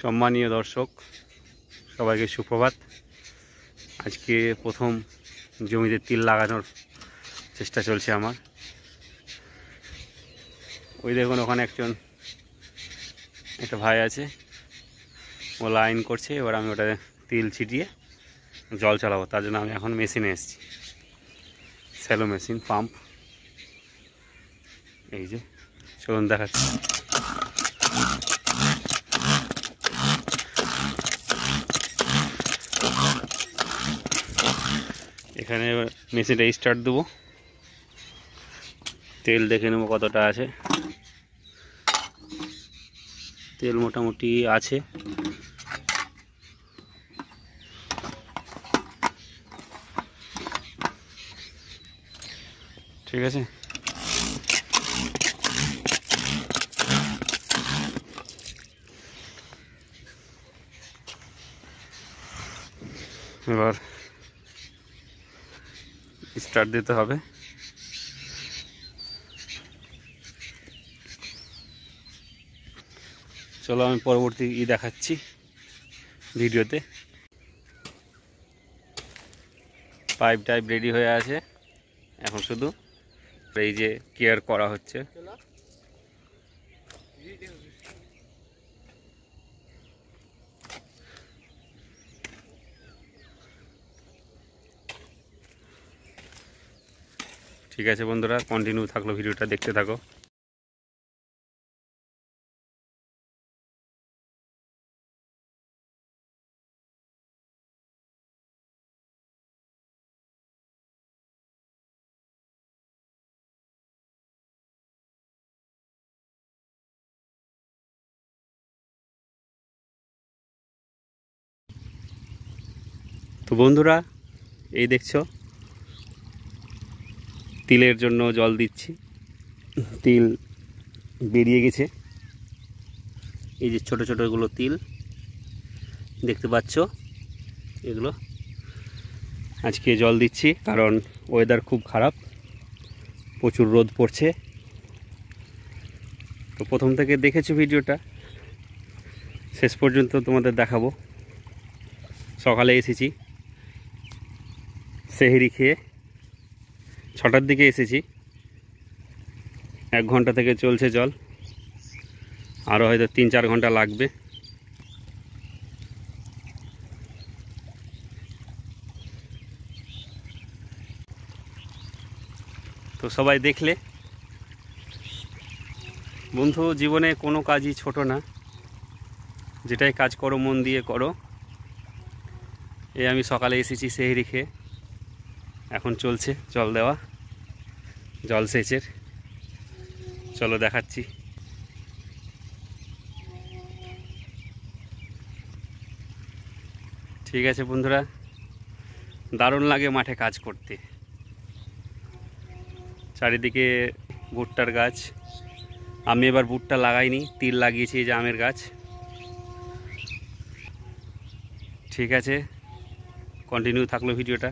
সম্মানীয় দর্শক সবাইকে সুপ্রভাত। আজকে প্রথম জমিতে তিল লাগানোর চেষ্টা চলছে আমার। ওই দেখুন ওখানে একটা ভাই আছে, ও লাইন করছে। এবার আমি ওটা তিল ছিটিয়ে জল চালাবো, তার জন্য আমি এখন মেশিনে এসেছি, স্যালো মেশিন পাম্প। এই যে চলুন দেখাচ্ছি। এখানে মেশিনটা স্টার্ট দেবো, তেল দেখে নেবো কতটা আছে। তেল মোটামুটি আছে। ঠিক আছে, এবার স্টার্ট দিতে হবে। চলো আমি পরবর্তী দেখাচ্ছি ভিডিওতে। পাইপ টাইপ রেডি হয়ে আছে, এখন শুধু এই যে কেয়ার করা হচ্ছে। ঠিক আছে বন্ধুরা, কন্টিনিউ থাকলো, ভিডিওটা দেখতে থাকো। তো বন্ধুরা, এই দেখছো তিলের জন্য জল দিচ্ছি। তিল বেরিয়ে গেছে, এই যে ছোট ছোটগুলো তিল দেখতে পাচ্ছ, এগুলো আজকে জল দিচ্ছি কারণ ওয়েদার খুব খারাপ, প্রচুর রোদ পড়ছে। তো প্রথম থেকে দেখেছো ভিডিওটা, শেষ পর্যন্ত তোমাদের দেখাবো। সকালে এসেছি সেহরি খেয়ে, 6টার দিকে এসেছি। 1 ঘন্টা থেকে চলছে জল, আরও হয়তো 3-4 ঘন্টা লাগবে। তো সবাই দেখলে বন্ধু, জীবনে কোনো কাজই ছোট না, যেটাই কাজ করো মন দিয়ে করো। এই আমি সকালে এসেছি সেহরি খেয়ে, এখন চলছে জল দেওয়া, জল সেচের। চলো দেখাচ্ছি। ঠিক আছে বন্ধুরা, দারুণ লাগে মাঠে কাজ করতে। চারিদিকে ভুট্টার গাছ। আমি এবার ভুট্টা লাগাইনি, তিল লাগিয়েছি, এই যে আমের গাছ। ঠিক আছে, কন্টিনিউ থাকলো ভিডিওটা।